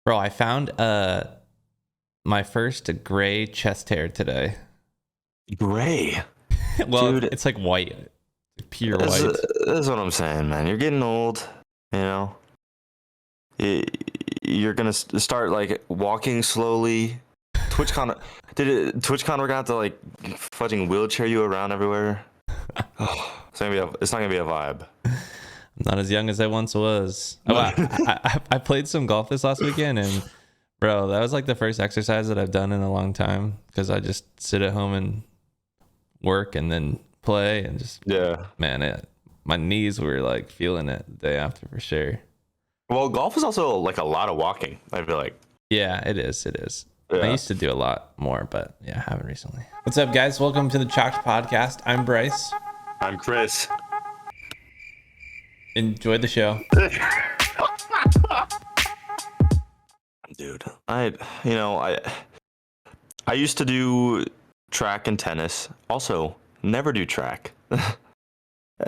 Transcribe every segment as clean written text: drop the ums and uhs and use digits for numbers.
Bro, I found my first gray chest hair today. Gray? Well, Dude, it's like white. Pure that's, white. that's what I'm saying, man. You're getting old, you know? You're gonna start like walking slowly. TwitchCon got to like fudging wheelchair you around everywhere? Oh, it's not gonna be a vibe. I'm not as young as I once was. Oh, I played some golf this last weekend, and bro, that was like the first exercise that I've done in a long time because I just sit at home and work and then play and just man, my knees were like feeling it the day after for sure. Well, golf is also like a lot of walking, I feel like. Yeah, it is. Yeah. I used to do a lot more, but yeah, I haven't recently. What's up, guys? Welcome to the Chalked Podcast. I'm Bryce. I'm Chris. Enjoy the show. Dude, I used to do track and tennis. Also, never do track.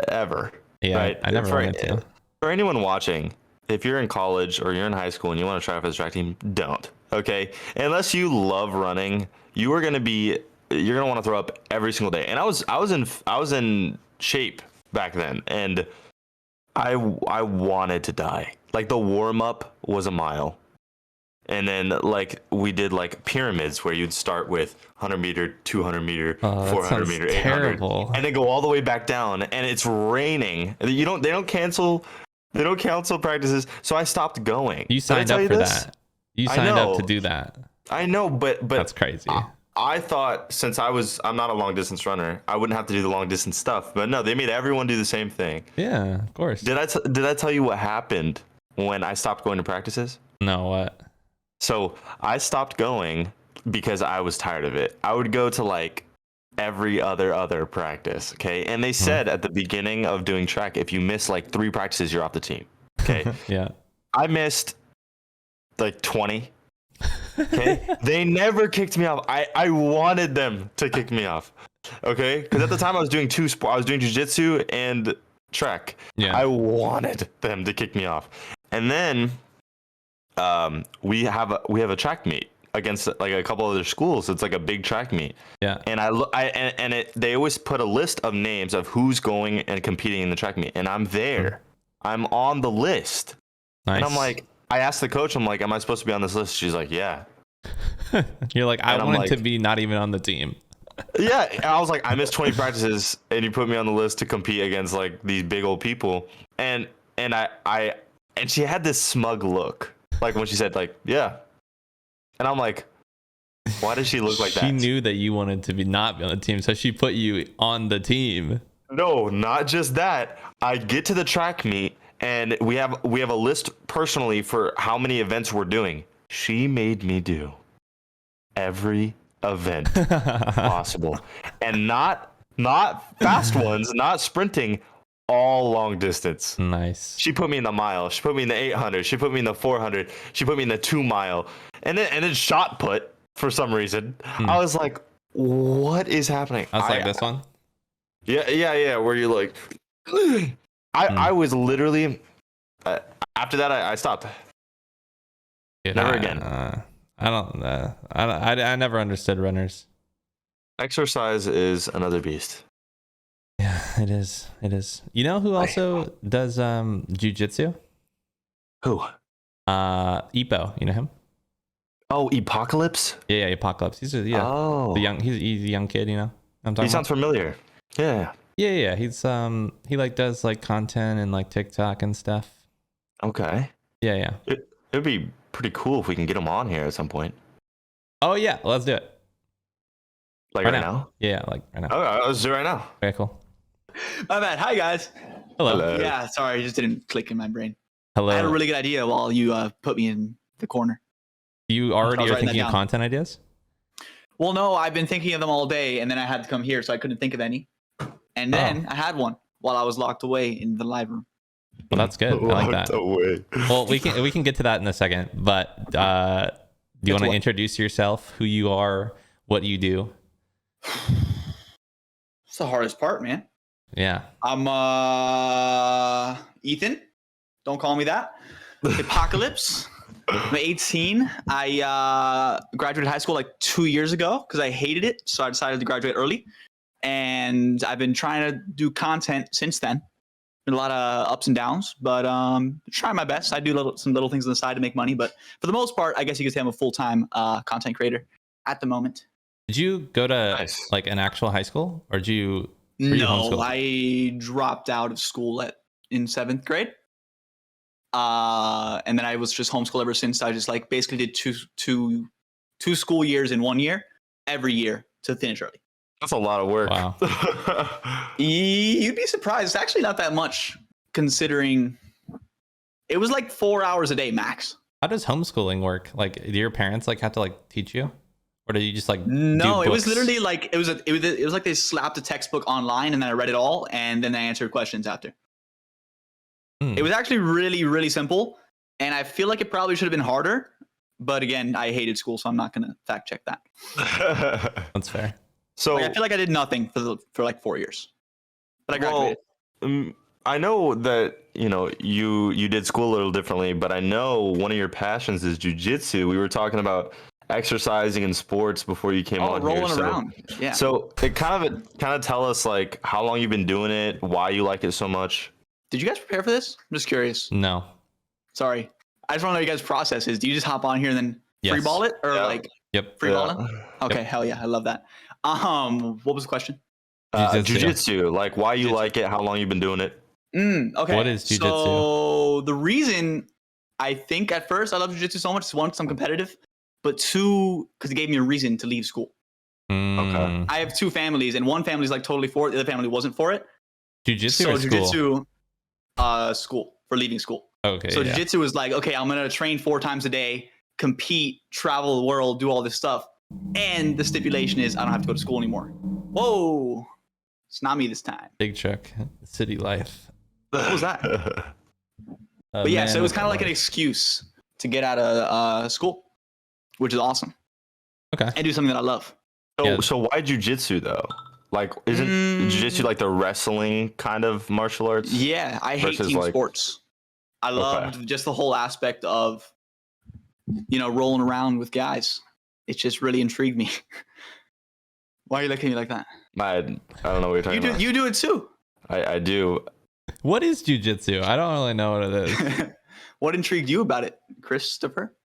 Ever. Yeah, right? I never wanted to. For anyone watching, if you're in college or you're in high school and you want to try for the track team, don't. Okay? Unless you love running, you're gonna want to throw up every single day. And I was in shape back then, and I wanted to die. Like the warm up was a mile. And then like we did like pyramids where you'd start with 100 meter, 200 meter, 400 meter, 800, terrible. and then go all the way back down. And it's raining. They don't cancel practices. So I stopped going. You signed up for that. You signed up to do that. I know, but that's crazy. I thought since I'm not a long distance runner, I wouldn't have to do the long distance stuff. But no, they made everyone do the same thing. Yeah, of course. Did I tell you what happened when I stopped going to practices? No, what? So I stopped going because I was tired of it. I would go to like every other practice, okay? And they said at the beginning of doing track, if you miss like 3 practices, you're off the team, okay? Yeah. I missed like 20, okay? They never kicked me off. I wanted them to kick me off, okay? Because at the time I was doing 2 sports. I was doing jiu-jitsu and track. Yeah. I wanted them to kick me off. And then we have a track meet against like a couple other schools. It's like a big track meet. Yeah. And they always put a list of names of who's going and competing in the track meet, and I'm there. I'm on the list. Nice. And I'm like, I asked the coach, I'm like, am I supposed to be on this list? She's like, yeah. You're like, I wanted to be not even on the team. Yeah. And I was like, I missed 20 practices and you put me on the list to compete against like these big old people. And she had this smug look. Like when she said like, yeah. And I'm like, why does she look like that? She knew that you wanted to not be on the team, so she put you on the team. No, not just that. I get to the track meet and we have a list personally for how many events we're doing. She made me do every event possible. And not fast ones, not sprinting, all long distance. Nice. She put me in the mile. She put me in the 800. She put me in the 400. She put me in the 2 mile. And then shot put for some reason. I was like, what is happening? I was like, this one? Yeah. Where you're like, I was literally, after that, I stopped. Dude, Never again. I never understood runners. Exercise is another beast. Yeah, it is. You know who also does jiu-jitsu? Who? Epo, you know him? Oh, Epocalypse? Yeah, Epocalypse. He's a young kid, you know? He sounds familiar. Yeah. Yeah. He's he like does like content and like TikTok and stuff. Okay. Yeah. It'd be pretty cool if we can get him on here at some point. Oh yeah, let's do it. Like right now? Yeah, like right now. Oh, let's do it right now. Okay, cool. My bad. Hi, guys. Hello. Yeah, sorry. It just didn't click in my brain. Hello. I had a really good idea while you put me in the corner. You already are thinking of content ideas? Well, no, I've been thinking of them all day, and then I had to come here, so I couldn't think of any. And then I had one while I was locked away in the live room. Well, that's good. I like that. Away. Well, we can get to that in a second, but do you want to introduce yourself, who you are, what you do? It's the hardest part, man. Yeah. I'm Ethan. Don't call me that. Epocalypse. I'm 18. I graduated high school like 2 years ago because I hated it, so I decided to graduate early. And I've been trying to do content since then. Been a lot of ups and downs, but trying my best. I do some little things on the side to make money, but for the most part, I guess you could say I'm a full-time content creator at the moment. Did you go to Nice. like an actual high school, or were you No, homeschooled? I dropped out of school in 7th grade. And then I was just homeschooled ever since. I just like basically did two school years in 1 year, every year to finish early. That's a lot of work. Wow. You'd be surprised. It's actually not that much considering it was like 4 hours a day max. How does homeschooling work? Like, do your parents like have to like teach you, or do you just like No, do it was books? literally like it was like they slapped a textbook online and then I read it all and then they answered questions after. It was actually really, really simple, and I feel like it probably should have been harder. But again, I hated school, so I'm not gonna fact check that. That's fair. So Like, I feel like I did nothing for like 4 years, but I graduated. I know that you did school a little differently, but I know one of your passions is jujitsu. We were talking about exercising and sports before you came on rolling here. around. Yeah. So it kind of tell us like how long you've been doing it, why you like it so much. Did you guys prepare for this? I'm just curious. No. Sorry, I just want to know your guys' processes. Do you just hop on here and then Yes. free ball it, or Yeah. like Yep. free ball it? Yeah. Okay, hell yeah, I love that. What was the question? Jiu-jitsu. Jiu-jitsu, like why you Jiu-jitsu. like it, how long you've been doing it. Okay. What is jiu-jitsu? So the reason I think at first I love jiu-jitsu so much is one, because I'm competitive, but two, because it gave me a reason to leave school. Okay. I have two families, and one family's like totally for it, the other family wasn't for it. Jiu-jitsu So or school? jiu-jitsu, school, for leaving school. Okay. So yeah. jiu-jitsu was like, okay, I'm gonna train 4 times a day, compete, travel the world, do all this stuff, and the stipulation is I don't have to go to school anymore. Whoa, it's not me this time. Big truck, city life. What was that? A But yeah, man so it was with kind of a like an life. excuse to get out of school, which is awesome, Okay. and do something that I love. Yeah. So why jiu-jitsu though? Like isn't jiu-jitsu like the wrestling kind of martial arts? Yeah, I hate Versus, team like- sports. I loved just the whole aspect of, rolling around with guys. It just really intrigued me. Why are you looking at me like that? I don't know what you're talking about. You do it too. I do. What is jiu-jitsu? I don't really know what it is. What intrigued you about it, Christopher?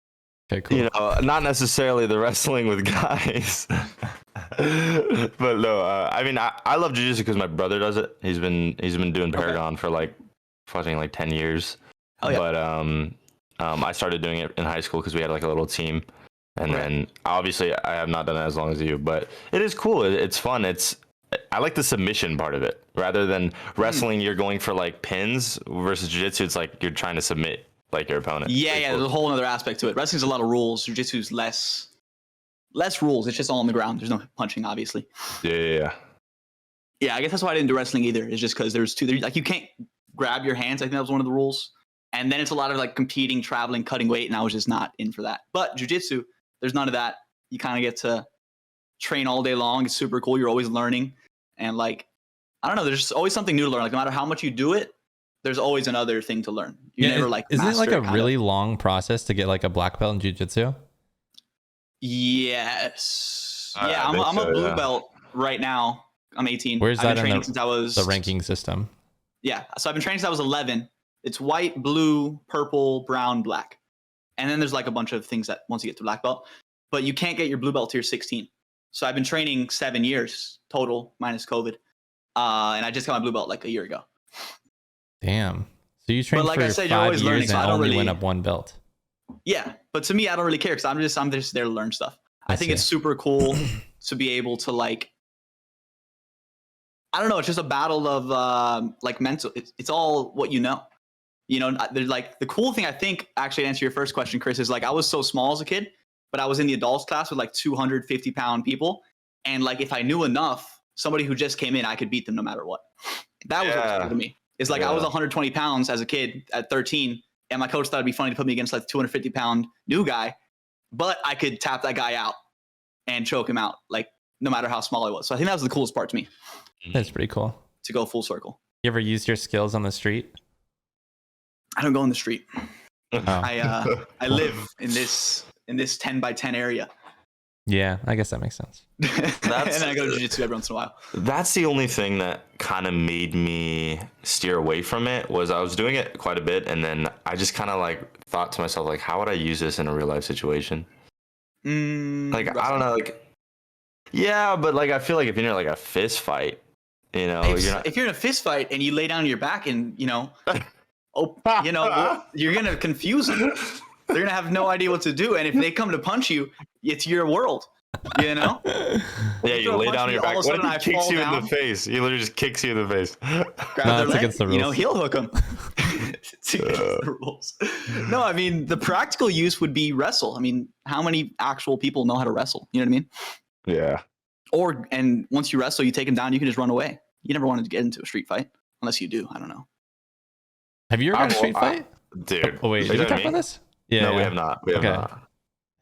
Okay, cool. Not necessarily the wrestling with guys. But no, I mean I love jiu-jitsu because my brother does it. He's been doing Paragon for like fucking like 10 years. Oh yeah. But I started doing it in high school because we had like a little team, and Right. then obviously I have not done it as long as you, but it is cool. It's fun. I like the submission part of it rather than wrestling. You're going for like pins versus jiu-jitsu. It's like you're trying to submit like your opponent. Yeah, Pretty yeah. cool. There's a whole other aspect to it. Wrestling's a lot of rules. Jiu-jitsu's less rules. It's just all on the ground. There's no punching, obviously. Yeah. Yeah, I guess that's why I didn't do wrestling either. It's just because there's two. Like you can't grab your hands. I think that was one of the rules. And then it's a lot of like competing, traveling, cutting weight, and I was just not in for that. But jiu-jitsu, there's none of that. You kind of get to train all day long. It's super cool. You're always learning, and like I don't know. There's just always something new to learn. Like no matter how much you do it, there's always another thing to learn. You never like. Isn't it like master a kind really long process to get like a black belt in jiu-jitsu? Yes. I Yeah, I'm think a so, blue yeah. belt right now. I'm 18. Where's I've that been in training since I was The ranking system. Yeah, so I've been training since I was 11. It's white, blue, purple, brown, black, and then there's like a bunch of things that once you get to black belt, but you can't get your blue belt till you're 16. So I've been training 7 years total minus COVID, and I just got my blue belt like a year ago. Damn. So you trained like for I said, you're 5 always years learning, so and I don't only really- went up one belt. Yeah, but to me, I don't really care because I'm just there to learn stuff. I think see. it's super cool to be able to like. I don't know. It's just a battle of like mental. It's all what you know. There's like the cool thing. I think actually to answer your first question, Chris, is like I was so small as a kid, but I was in the adults class with like 250-pound people, and like if I knew enough, somebody who just came in, I could beat them no matter what. That was what's Yeah. cool to me. It's like I was 120 pounds as a kid at 13, and my coach thought it'd be funny to put me against like 250-pound new guy, but I could tap that guy out and choke him out, like no matter how small I was. So I think that was the coolest part to me, That's pretty cool. to go full circle. You ever used your skills on the street? I don't go in the street. I live in this 10 by 10 area. Yeah, I guess that makes sense. And I go to jiu-jitsu every once in a while. That's the only thing that kind of made me steer away from it. Was I was doing it quite a bit, and then I just kind of like thought to myself, like, how would I use this in a real life situation? Like, I don't know, like, yeah, but like I feel like if you're in like a fist fight, you know, If you're in a fist fight and you lay down on your back and you're gonna confuse them. They're gonna have no idea what to do, and if they come to punch you, it's your world. You know? Yeah, you lay down on your back. What if he kicks you in the down, face? He literally just kicks you in the face. Grab their leg, against the rules. You know, heel hook them. It's against the rules. No, I mean the practical use would be wrestle. I mean, how many actual people know how to wrestle? You know what I mean? Yeah. And once you wrestle, you take them down. You can just run away. You never wanted to get into a street fight, unless you do. I don't know. Have you ever had a street fight? Dude. Oh, wait, did we talk about this? Yeah. No, yeah. we have not. We have not.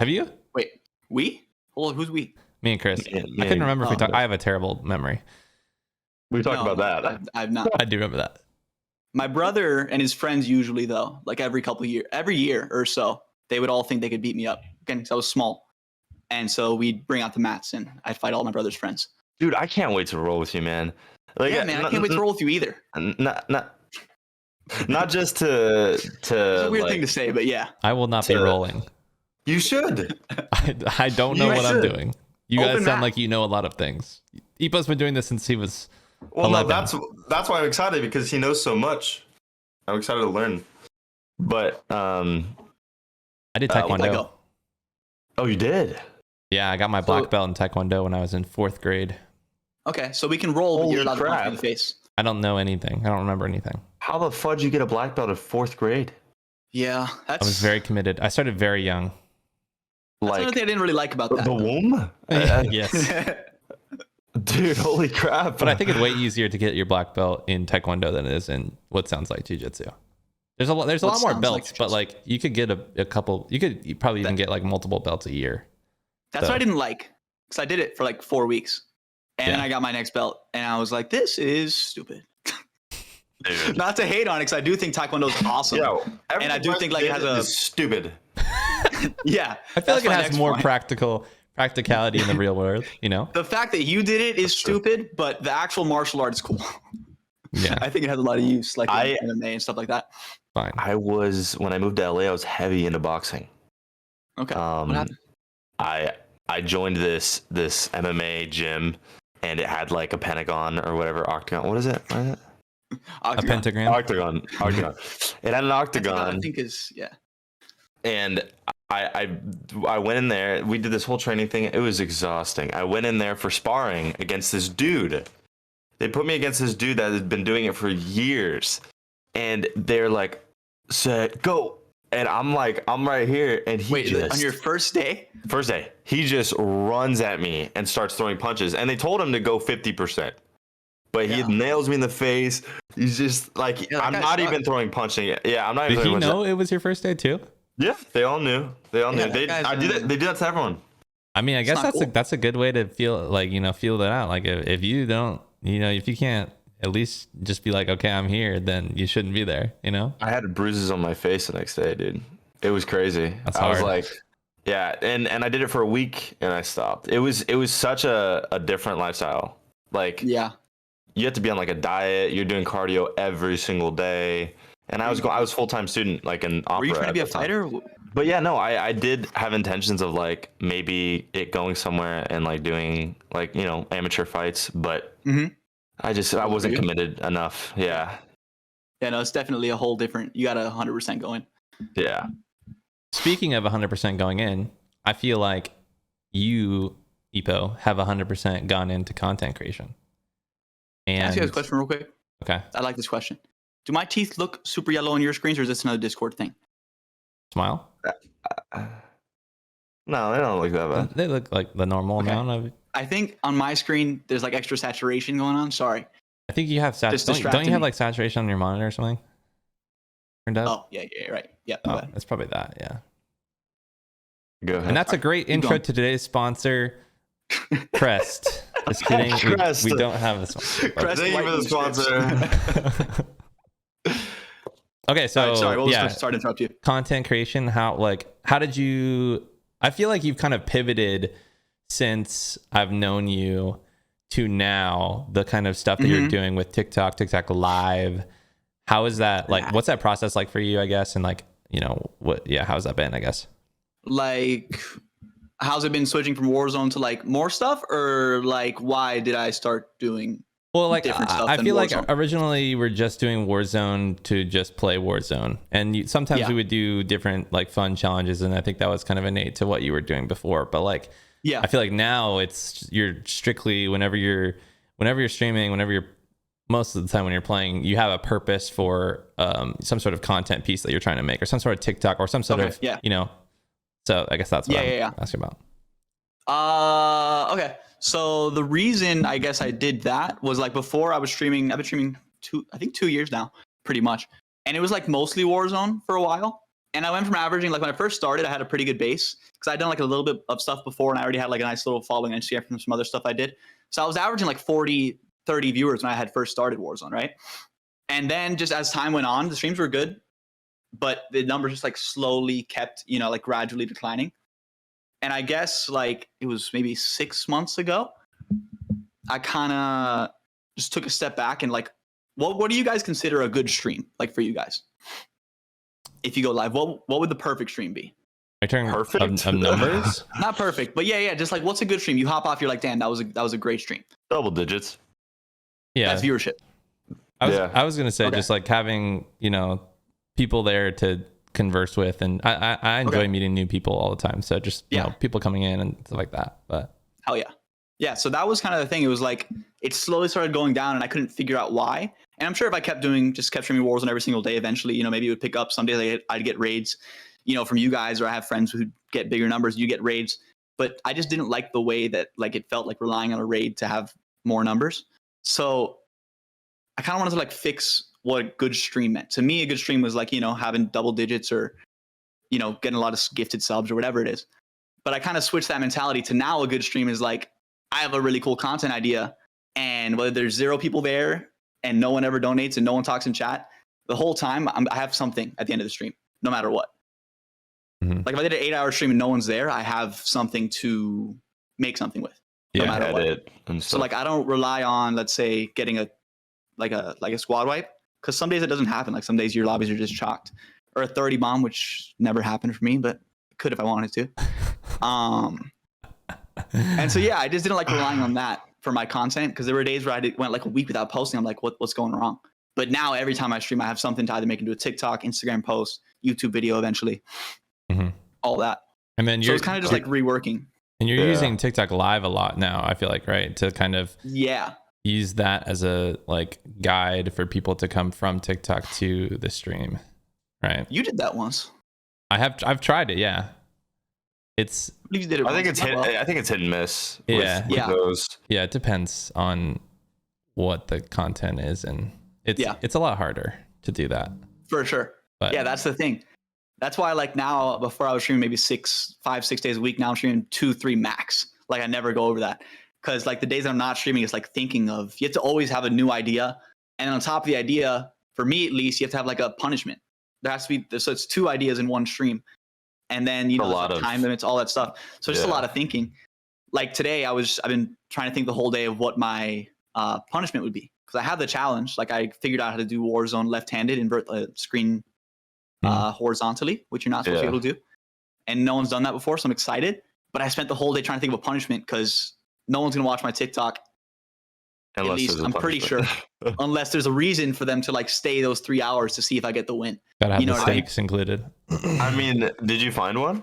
Have you? Wait, we? Well, who's we? Me and Chris. Yeah, I couldn't remember if we talked. I have a terrible memory. We talked about that. I've not. I do remember that. My brother and his friends usually, though, like every year or so, they would all think they could beat me up. Again, because I was small. And so we'd bring out the mats and I'd fight all my brother's friends. Dude, I can't wait to roll with you, man. Like, Yeah, man, I can't wait to roll with you either. Not just to It's a weird thing to say, but yeah. I will not be rolling. You should. I don't know what I'm doing. You guys Open sound map. like you know a lot of things. Ipo's been doing this since he was Well, 11. no, that's why I'm excited, because he knows so much. I'm excited to learn. But I did Let Taekwondo. go. oh, you did? Yeah, I got my black belt in Taekwondo when I was in 4th grade. Okay, so we can roll, but you're allowed to punch me crap. in the face. I don't know anything. I don't remember anything. How the fudge you get a black belt in 4th grade? Yeah, I was very committed. I started very young. That's another thing I didn't really like about that. the womb? Yes. Dude, holy crap. But I think it's way easier to get your black belt in Taekwondo than it is in what sounds like jiu-jitsu. There's a lot more sounds belts, like but like you could get a couple. You probably even get like multiple belts a year. That's what I didn't like, because I did it for like 4 weeks. And then I got my next belt, and I was like, this is stupid. Dude. Not to hate on it, because I do think Taekwondo is awesome. And I do think like it has a stupid. yeah. I feel like it my has next more point. practicality in the real world. You know? The fact that you did it is stupid, but the actual martial art is cool. Yeah. I think it has a lot of use, like in MMA and stuff like that. Fine. When I moved to LA, I was heavy into boxing. Okay. What happened? I joined this MMA gym, and it had like a pentagon or whatever, octagon. What is it? A pentagram. Octagon. It had an octagon. I think is And I went in there. We did this whole training thing. It was exhausting. I went in there for sparring against this dude. They put me against this dude that had been doing it for years. And they're like, set, go. And I'm like, I'm right here. And he on your first day? First day. He just runs at me and starts throwing punches. And they told him to go 50%. But he nails me in the face. He's just like, I'm not even throwing punching. Yeah, I'm not even. Did he know it was your first day too? Yeah, they all knew. They all knew. They do that to everyone. I mean, I guess cool. that's a good way to feel that out. Like if you don't, if you can't at least just be like, okay, I'm here, then you shouldn't be there. I had bruises on my face the next day, dude. It was crazy. That's I hard. was like, yeah, and I did it for a week and I stopped. It was such a different lifestyle. Like, Yeah. you have to be on like a diet. You're doing cardio every single day. And I was full-time student, like in opera. Were you trying to be a at the time. fighter? But yeah, no, I did have intentions of like maybe it going somewhere and like doing like, amateur fights, but I wasn't committed enough. Yeah. Yeah, no, it's definitely a whole different, you got 100% going. Yeah. Speaking of 100% going in, I feel like you, Epo, have 100% gone into content creation. Can I And ask you guys a question real quick? okay, I like this question. Do my teeth look super yellow on your screens, or is this another Discord thing? smile. No, they don't look that bad. They look like the normal amount of. I think on my screen, there's like extra saturation going on. Sorry. I think you have Just don't you distracted have me. like saturation on your monitor or something? Turned up. Oh, yeah, right. Yeah. Oh, that's probably that. Yeah. Go ahead. And that's a great intro going. to today's sponsor, Crest. Just kidding. Crest. We don't have this one. Crest Thank you for the whitening strips. sponsor. Okay, so sorry, what was yeah, sorry to interrupt you. content creation. How did you? I feel like you've kind of pivoted since I've known you to now. The kind of stuff that you're doing with TikTok Live. How is that like? What's that process like for you? I guess, and like what? Yeah, how's that been? I guess. Like, how's it been switching from Warzone to like more stuff, or like why did I start doing? Well, like different stuff I than feel like Warzone? originally you were just doing Warzone to just play Warzone, and sometimes we would do different like fun challenges, and I think that was kind of innate to what you were doing before. But like, Yeah, I feel like now you're strictly whenever you're streaming, most of the time when you're playing, you have a purpose for some sort of content piece that you're trying to make, or some sort of TikTok, or some sort of So I guess that's what I'm asking about. Okay. So the reason I guess I did that was like before I've been streaming 2 years now, pretty much. And it was like mostly Warzone for a while. And I went from averaging, like when I first started, I had a pretty good base because I'd done like a little bit of stuff before and I already had like a nice little following on Instagram from some other stuff I did. So I was averaging like 40, 30 viewers when I had first started Warzone, right? And then just as time went on, the streams were good, but the numbers just like slowly kept, like gradually declining. And I guess like it was maybe 6 months ago, I kind of just took a step back and like, what do you guys consider a good stream? Like for you guys, if you go live, what would the perfect stream be? Are you talking perfect of numbers? Not perfect, but yeah. Just like, what's a good stream? You hop off, you're like, damn, that was a great stream. Double digits. Yeah, that's viewership. I was gonna say just like having people there to converse with, and I enjoy meeting new people all the time, so just people coming in and stuff like that. But hell yeah, so that was kind of the thing. It was like it slowly started going down and I couldn't figure out why. And I'm sure if I kept streaming Warzone every single day, eventually maybe it would pick up. Some days I'd get raids from you guys, or I have friends who get bigger numbers, you get raids. But I just didn't like the way that like it felt like relying on a raid to have more numbers. So I kind of wanted to like fix what a good stream meant. To me, a good stream was like, having double digits or, getting a lot of gifted subs or whatever it is. But I kind of switched that mentality to now a good stream is like, I have a really cool content idea, and whether there's 0 people there and no one ever donates and no one talks in chat, the whole time I have something at the end of the stream, no matter what. Mm-hmm. Like if I did an 8-hour stream and no one's there, I have something to make something with, no matter what. So like I don't rely on, let's say, getting a squad wipe, because some days it doesn't happen. Like some days your lobbies are just chalked, or a 30 bomb, which never happened for me, but it could if I wanted to. And so I just didn't like relying on that for my content, because there were days where went like a week without posting. I'm like, what's going wrong? But now every time I stream, I have something to either make into a TikTok, Instagram post, YouTube video eventually, all that. And then so it's kind of just like reworking. And you're using TikTok Live a lot now, I feel like, right? To kind of use that as a like guide for people to come from TikTok to the stream, right? You did that once. I've tried it. Yeah, it's. I think it's hit and miss. Yeah, with those. Yeah, it depends on what the content is, and it's a lot harder to do that for sure. But that's the thing. That's why like now, before I was streaming maybe 5, 6 days a week. Now I'm streaming 2, 3 max. Like I never go over that. Because like the days I'm not streaming, it's like thinking of, you have to always have a new idea. And on top of the idea, for me at least, you have to have like a punishment. There has to be, so it's 2 ideas in one stream. And then, a lot of time limits, all that stuff. So just a lot of thinking. Like today, I've been trying to think the whole day of what my punishment would be. Because I have the challenge. Like I figured out how to do Warzone left-handed, invert the screen horizontally, which you're not supposed to be able to do. And no one's done that before, so I'm excited. But I spent the whole day trying to think of a punishment because no one's going to watch my TikTok. At least I'm pretty sure. Unless there's a reason for them to like stay those 3 hours to see if I get the win. Gotta have the stakes included. I mean, did you find one?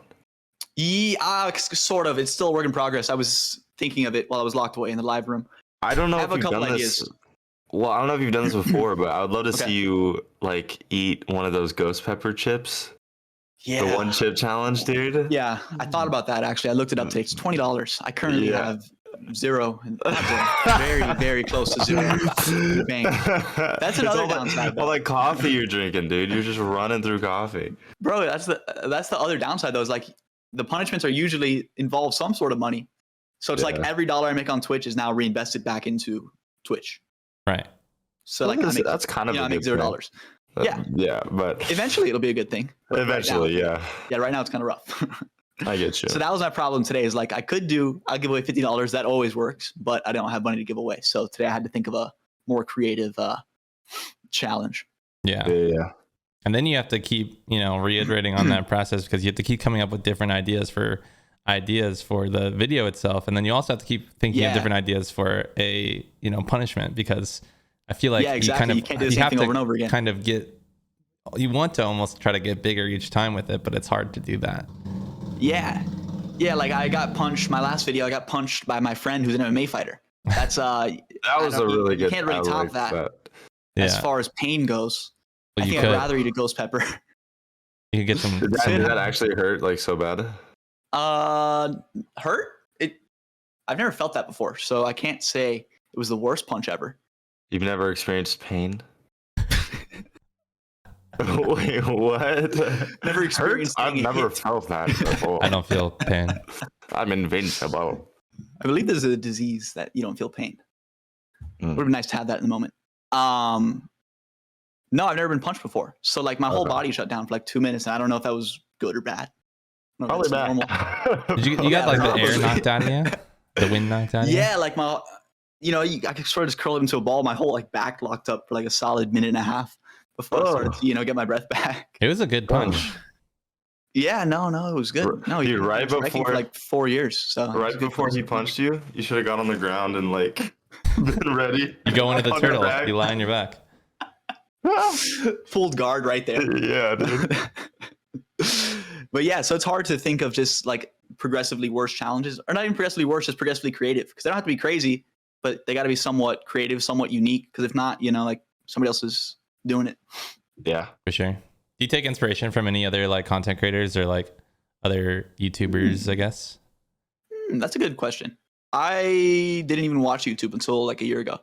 Yeah, sort of. It's still a work in progress. I was thinking of it while I was locked away in the live room. I don't know if you've done this. Well, I don't know if you've done this before, but I would love to see you like eat one of those ghost pepper chips. Yeah. The 1 chip challenge, dude. Yeah, I thought about that actually. I looked it up today. It's $20. I currently have 0, very, very close to 0. Bang. That's another downside. Well, like coffee you're drinking, dude. You're just running through coffee. Bro, that's the other downside though. Is like the punishments are usually involve some sort of money. So it's like every dollar I make on Twitch is now reinvested back into Twitch. Right. So like that's kind of I make $0. Yeah, but Eventually it'll be a good thing. eventually, right now, yeah, right now it's kind of rough. I get you. So that was my problem today is like I'll give away $50. That always works, but I don't have money to give away. So today I had to think of a more creative challenge. Yeah. And then you have to keep, reiterating on that process because you have to keep coming up with different ideas for the video itself. And then you also have to keep thinking of different ideas for a, punishment, because I feel like you can't do the same thing over and over again. You want to almost try to get bigger each time with it, but it's hard to do that. Yeah. Like I got punched. My last video, I got punched by my friend who's an MMA fighter. That's that was a really good. You can't really top that. As far as pain goes. Well, I think I'd rather eat a ghost pepper. You could get some. Did that actually hurt like so bad? Hurt? I've never felt that before, so I can't say it was the worst punch ever. You've never experienced pain? Wait, what? Never experienced. I've never felt that before. I don't feel pain. I'm invincible. I believe there's a disease that you don't feel pain. Would have been nice to have that in the moment. No, I've never been punched before. So like my whole body shut down for like 2 minutes, and I don't know if that was good or bad. Probably bad. Did you got like the air knocked out of you? The wind knocked out of you? Yeah, like I could sort of just curl it into a ball. My whole like back locked up for like a solid minute and a half before I started to, get my breath back. It was a good punch. Yeah, no, it was good. No, dude, right before for like 4 years. So right before he punched you, you should have got on the ground and like been ready. You go into the turtle. You lie on your back. Full guard right there. Yeah, dude. But yeah, so it's hard to think of just like progressively worse challenges, or not even progressively worse, just progressively creative, because they don't have to be crazy, but they got to be somewhat creative, somewhat unique, because if not, like somebody else is doing it. Yeah, for sure. Do you take inspiration from any other like content creators or like other YouTubers, I guess? That's a good question. I didn't even watch YouTube until like a year ago.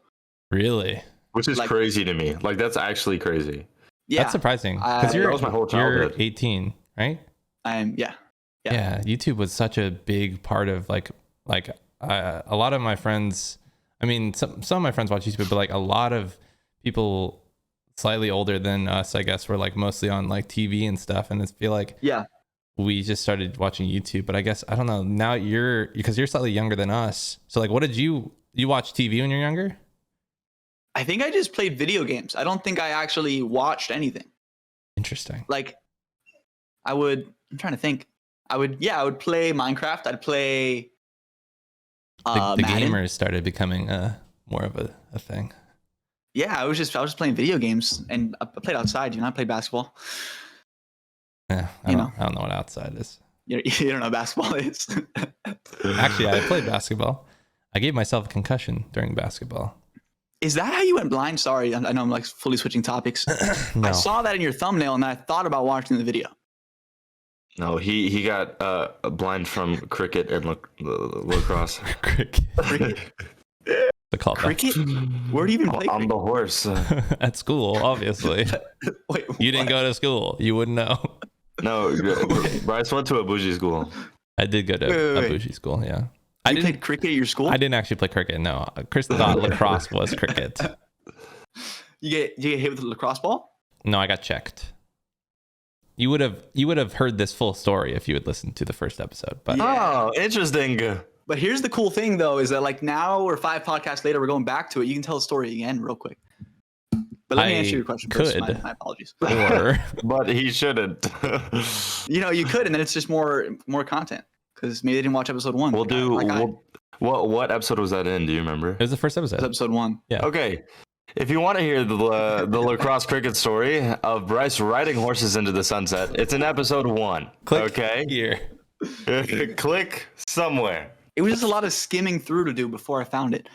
Really? Which is crazy to me. Like, that's actually crazy. Yeah, that's surprising, because that was my whole childhood. You're 18, right? Yeah. YouTube was such a big part of like a lot of my friends. I mean, some of my friends watch YouTube, but like a lot of people slightly older than us, I guess, were like mostly on like TV and stuff. And I feel like we just started watching YouTube. But I guess, I don't know, now because you're slightly younger than us. So like, what did you watch TV when you're younger? I think I just played video games. I don't think I actually watched anything. Interesting. Like I'm trying to think. I would play Minecraft. I'd play the gamers started becoming more of a thing. Yeah, I was just playing video games, and I played outside. I played basketball. Yeah, I don't know what outside is. You don't know what basketball is. Actually, I played basketball. I gave myself a concussion during basketball. Is that how you went blind? Sorry, I know I'm like fully switching topics. No. I saw that in your thumbnail, and I thought about watching the video. No, he got blind from cricket and lacrosse. Cricket. Cricket? Where do you even play? On the horse. At school, obviously. Wait, you didn't go to school. You wouldn't know. No, Bryce went to a bougie school. I did go to a bougie school, yeah. You played cricket at your school? I didn't actually play cricket, no. Chris thought lacrosse was cricket. You get hit with a lacrosse ball? No, I got checked. You would have heard this full story if you had listened to the first episode. But Oh, interesting. But here's the cool thing, though, is that like now we're 5 podcasts later, we're going back to it. You can tell the story again real quick. But let me answer your question first. My apologies. But he shouldn't. You could, and then it's just more content, because maybe they didn't watch episode 1. What episode was that in? Do you remember? It was the first episode. It was episode 1. Yeah. Okay. If you want to hear the lacrosse cricket story of Bryce riding horses into the sunset, it's in episode 1. Click okay? Here. Click somewhere. It was just a lot of skimming through to do before I found it.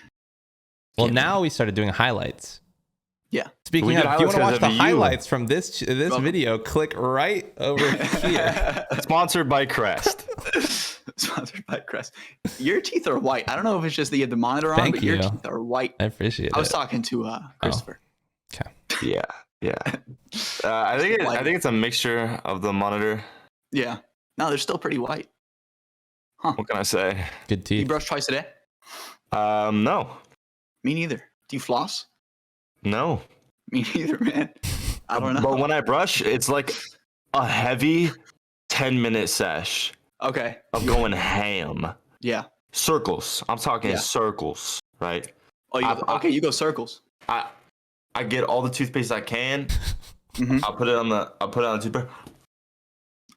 Well, now we started doing highlights. Yeah. Speaking of, if you want to watch the highlights from this video, click right over here. Sponsored by Crest. Sponsored by Crest. Your teeth are white. I don't know if it's just that you have the monitor on, but your teeth are white. I appreciate it. I was talking to Christopher. Okay. Yeah. I think it's a mixture of the monitor. Yeah. No, they're still pretty white. Huh. What can I say? Good teeth. You brush twice a day? No. Me neither. Do you floss? No. Me neither, man. I don't know. But when I brush, it's like a heavy 10-minute sesh Okay. of going ham. Yeah. Circles. I'm talking Yeah. circles, right? Oh, you go circles. I get all the toothpaste I can. Mhm. I'll put it on the toothbrush.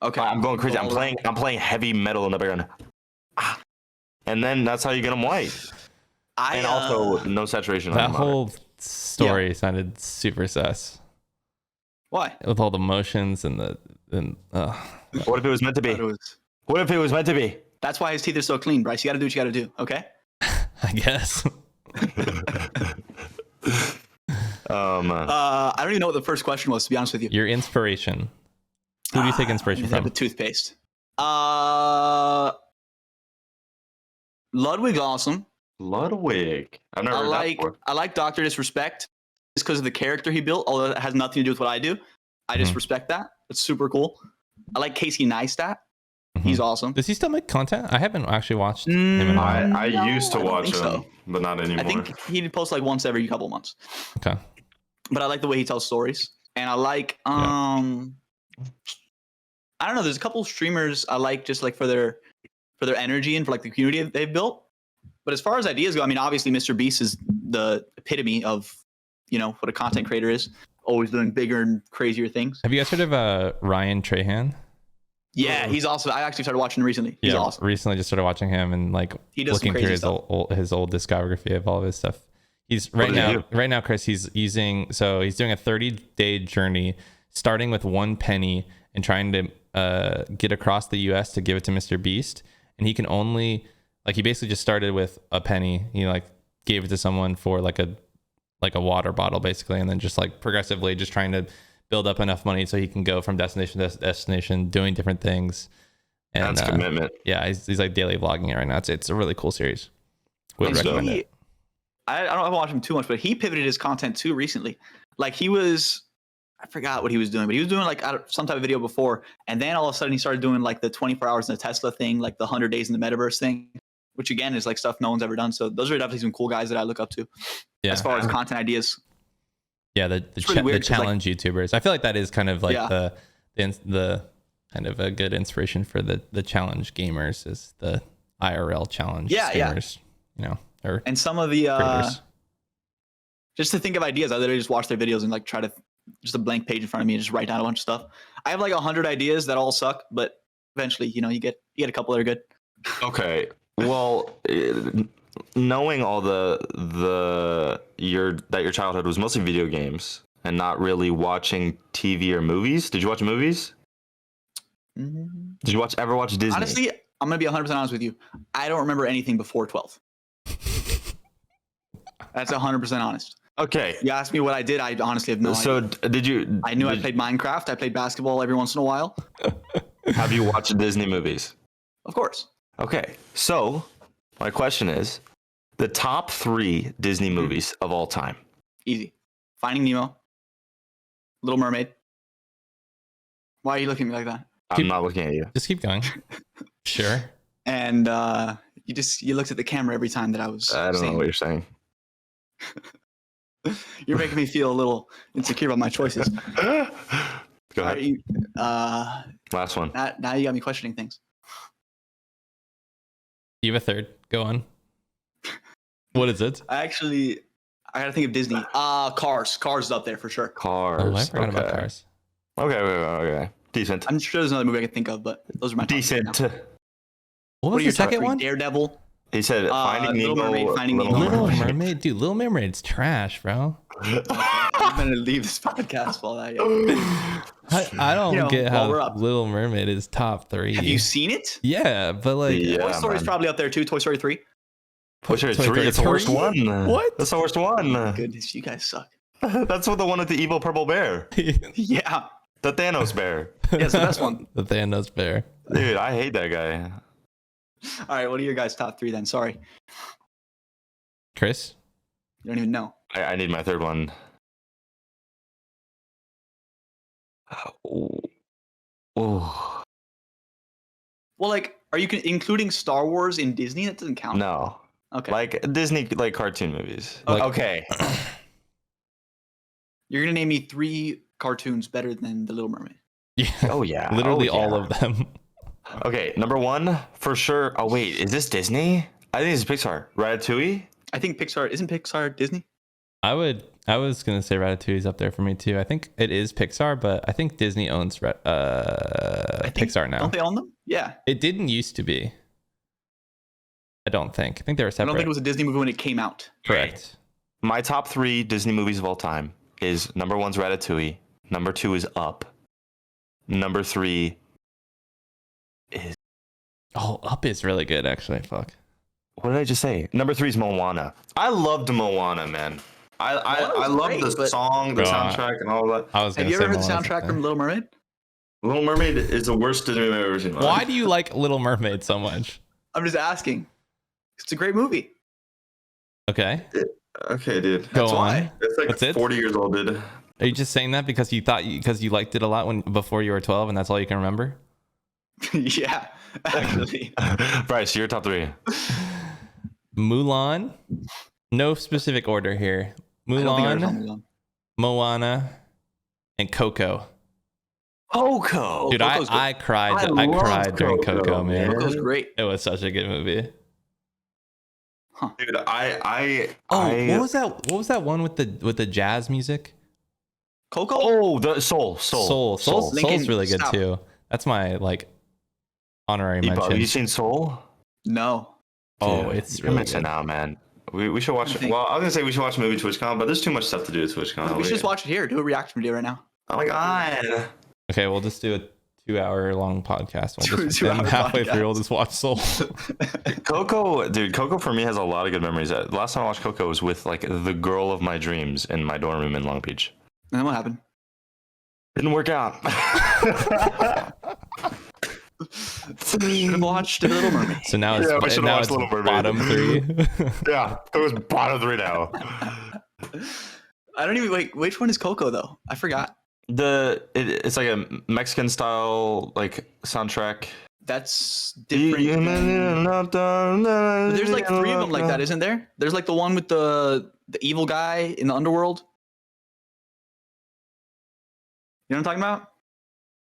Okay. I'm going crazy. All I'm playing heavy metal in the background. And then that's how you get them white. And also no saturation. That whole story sounded super sus. Why? With all the motions and What if it was meant to be? What if it was meant to be? That's why his teeth are so clean, Bryce. You got to do what you got to do. Okay. I guess. I don't even know what the first question was, to be honest with you. Your inspiration. Who do you take inspiration from? The toothpaste. Ludwig's awesome. Ludwig. I've never heard that before. I like Dr. Disrespect just because of the character he built, although it has nothing to do with what I do. I just respect that. It's super cool. I like Casey Neistat. He's awesome. Does he still make content? I haven't actually watched him in a while. I used to watch him, but not anymore. I think he'd post like once every couple of months. Okay. But I like the way he tells stories. And I like I don't know, there's a couple of streamers I like just like for their energy and for like the community they've built. But as far as ideas go, I mean, obviously Mr. Beast is the epitome of, what a content creator is. Always doing bigger and crazier things. Have you guys heard of Ryan Trahan? Yeah, he's also. I actually started watching him recently. He's awesome. Recently just started watching him and like looking through his old discography of all of his stuff. He's right now, Chris. He's doing a 30-day journey, starting with 1 penny and trying to get across the U.S. to give it to Mr. Beast. And he can only he basically just started with a penny. He gave it to someone for like a water bottle basically, and then just progressively just trying to build up enough money so he can go from destination to destination doing different things. And that's commitment. Yeah, he's daily vlogging it right now. It's a really cool series. Would recommend it. I don't know if I watched him too much, but he pivoted his content too recently. I forgot what he was doing, but he was doing some type of video before, and then all of a sudden he started doing the 24 hours in the Tesla thing, the 100 days in the metaverse thing, which again is stuff no one's ever done. So those are definitely some cool guys that I look up to. Yeah. As far as content ideas. Yeah, the challenge YouTubers. I feel like that is kind of the kind of a good inspiration for the challenge gamers is the IRL challenge gamers. And some of the just to think of ideas, I literally just watch their videos and try to just a blank page in front of me and just write down a bunch of stuff. I have 100 ideas that all suck, but eventually, you get a couple that are good. Okay. Well, knowing all that your childhood was mostly video games and not really watching TV or movies. Did you watch movies? Mm-hmm. Did you ever watch Disney? Honestly, I'm gonna be 100% honest with you. I don't remember anything before 12. That's 100% honest. Okay. You asked me what I did. I honestly have no idea. So did you? I knew I played Minecraft. I played basketball every once in a while. Have you watched Disney movies? Of course. Okay. So my question is, the top 3 Disney movies of all time. Easy. Finding Nemo. Little Mermaid. Why are you looking at me like that? I'm not looking at you. Just keep going. Sure. And you looked at the camera every time that I was. I don't know what you're saying. You're making me feel a little insecure about my choices. Go ahead. Last one. Now you got me questioning things. You have a third. Go on. What is it? I gotta think of Disney. Cars. Cars is up there for sure. Cars. Oh, I forgot about Cars. Okay. Decent. I'm sure there's another movie I can think of, but those are my decent. What was the second one? Daredevil. He said Finding Nemo. Little Mermaid. Dude, Little Mermaid's trash, bro. I'm gonna leave this podcast while I don't get how Little Mermaid is top 3. Have you seen it? Yeah, but Toy Story's probably up there too. Toy Story 3. Toy Story 3. It's the worst one. What? That's the worst one. Oh, goodness, you guys suck. That's the one with the evil purple bear. Yeah. The Thanos bear. Yeah, it's the best one. The Thanos bear. Dude, I hate that guy. All right, what are your guys' top 3 then? Sorry. Chris? You don't even know. I need my third one. Oh. Well, are you including Star Wars in Disney? That doesn't count. No. Okay. Disney, cartoon movies. Okay. You're gonna name me 3 cartoons better than The Little Mermaid. Yeah. Oh yeah. Literally Oh, all yeah. of them. Okay, number one for sure. Oh wait, is this Disney? I think it's Pixar. Ratatouille. I think Pixar isn't Pixar Disney. I was gonna say Ratatouille's up there for me too. I think it is Pixar, but I think Disney owns Pixar now. Don't they own them? Yeah. It didn't used to be. I don't think. I think they were I separate. don't think it was a Disney movie when it came out. Correct. My top 3 Disney movies of all time is number 1's Ratatouille. Number 2 is Up. Number 3 is Up is really good actually. Fuck. what did I just say? Number 3 is Moana. I loved Moana, man. I love great, the but- song, the soundtrack, and all that. I was Have gonna you say ever heard the Moana's up soundtrack there. from Little Mermaid? Little Mermaid is the worst Disney movie I've ever seen. in my Why life. do you like Little Mermaid so much? I'm just asking. It's a great movie. Okay. Okay, dude. Go That's on. why. It's like That's it? 40 years old, dude. Are you just saying that because you liked it a lot before you were 12 and that's all you can remember? Yeah, actually. Bryce, your top 3. Mulan. No specific order here. I don't think I ever saw Mulan, Mulan. Moana, and Coco. Coco. Dude, Coco's good. I cried. I I love cried during Coco, Coco, man. man. Coco's great. It was such a good movie. Dude, I What was that? What was that one with the jazz music? Coco? Oh, the Soul. Soul's Lincoln, really good stop. too. That's my honorary Epo, have mention. you seen Soul? No. Oh, Dude, it's you're really missing good. out, man. We should watch I it. think- Well, I was gonna say we should watch a movie TwitchCon, but there's too much stuff to do at TwitchCon. We should just watch it here. Do a reaction video right now. Oh my god. Okay, we'll just do a 2-hour long podcast. We'll just, 2-hour and halfway podcast. through, we'll just watch Soul. Coco for me has a lot of good memories. The last time I watched Coco was with like the girl of my dreams in my dorm room in Long Beach. And then what happened? Didn't work out. Should have watched The Little Mermaid. So now it's, Yeah, we should've now watched it's Little Mermaid. bottom 3. Yeah, it was bottom 3 now. I don't even wait. Which one is Coco though? I forgot. It's like a Mexican style like soundtrack. That's different. But there's like 3 of them like that, isn't there? There's like the one with the evil guy in the underworld. You know what I'm talking about?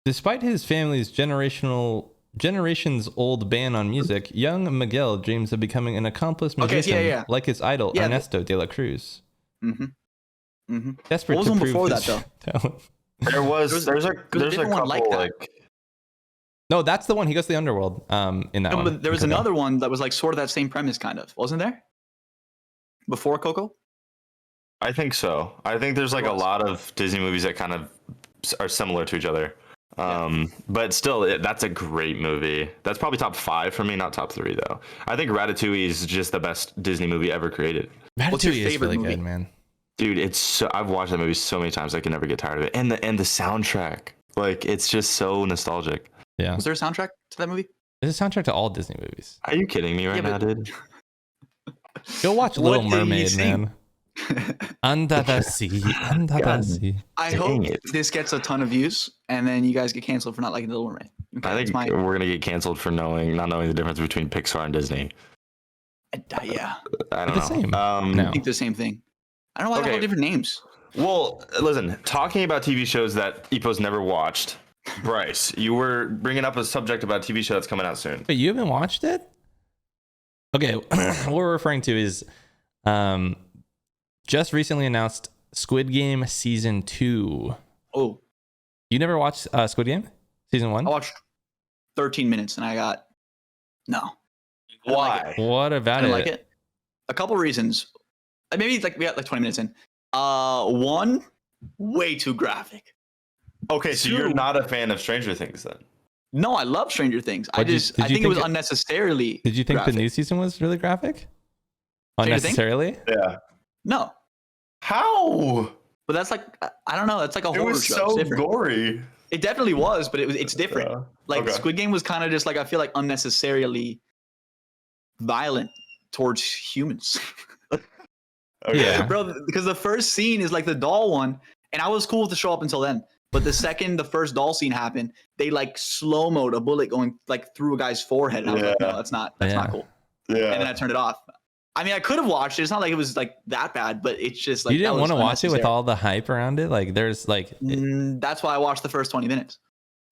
Despite his family's generations old ban on music, young Miguel dreams of becoming an accomplished Okay, musician yeah. like his idol Yeah, Ernesto de la Cruz. Mm-hmm. Mm-hmm. Desperate What was to one prove before his that, talent. There's a different one couple like that. like No, that's the one. He goes to the underworld. In that No, one. but there was Coco. another one that was like sort of that same premise, kind of, wasn't there? Before Coco? I think so. I think there's like a lot of Disney movies that kind of are similar to each other. But still, that's a great movie. That's probably top 5 for me, not top 3 though. I think Ratatouille is just the best Disney movie ever created. What's your Ratatouille is favorite really movie? good, man. Dude, I've watched that movie so many times I can never get tired of it. And the soundtrack, like it's just so nostalgic. Yeah, Was there a soundtrack to that movie? there's a soundtrack to all Disney movies. Are you kidding me right Yeah, now, but- dude? Go watch What Little did you Mermaid, sing? man. Under the sea, under the God. sea. I Dang hope it. this gets a ton of views, and then you guys get canceled for not liking The Little Mermaid. Okay, I that's think we're gonna get canceled for not knowing the difference between Pixar and Disney. Yeah, I don't The know. same. I No. think the same thing. I don't know why they Okay. have different names. Well, listen, talking about TV shows that Epo's never watched, Bryce, you were bringing up a subject about a TV show that's coming out soon. Wait, you haven't watched it? Okay, what we're referring to is just recently announced Squid Game Season 2. Oh, You never watched Squid Game Season 1? I watched 13 minutes, and I got no. I don't like Why? What I about didn't it? like it. A couple reasons. Maybe like we got like 20 minutes in. One, way too graphic. Okay, so you're not a fan of Stranger Things then? No, I love Stranger Things. Did you I think it was think unnecessarily. Did you think graphic. the new season was really graphic? Stranger Things? Unnecessarily? Yeah. No, How? but that's like I don't know. That's like a It horror was show. so It's different. gory. It definitely was, but it's different. Yeah. Like Okay. Squid Game was kind of just like I feel like unnecessarily violent towards humans. Okay. Yeah. Bro, because the first scene is like the doll one, and I was cool with the show up until then. But the second the first doll scene happened, they like slow-moed a bullet going like through a guy's forehead. And I was like, Yeah. no, that's not Yeah. cool. And then Yeah. I turned it off. I mean, I could have watched it. It's not like it was like that bad, but it's just like You didn't want to watch it with all the hype around it. Like, there's like, that's why I watched the first 20 minutes.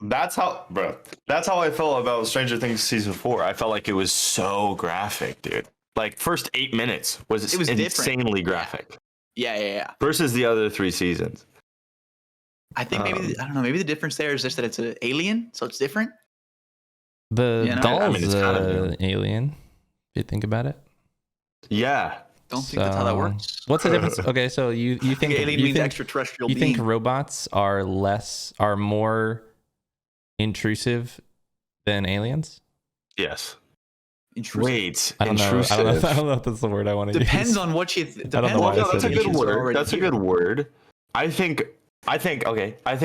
That's how I felt about Stranger Things season 4. I felt like it was so graphic, dude. Like first 8 minutes was insanely graphic. Yeah. Versus the other 3 seasons. I think maybe I don't know. Maybe the difference there is just that it's an alien, so it's different. The doll's it's kind of alien. If you think about it. Yeah. Don't think that's how that works. What's the difference? Okay, so you think alien means extraterrestrial you being. think robots are more intrusive than aliens? Yes. Intrusive. Wait, I don't intrusive. know. I don't know if that's the word I want to use. Depends on what you. I don't know why I That's said a good intrusive. word. That's a good word. I think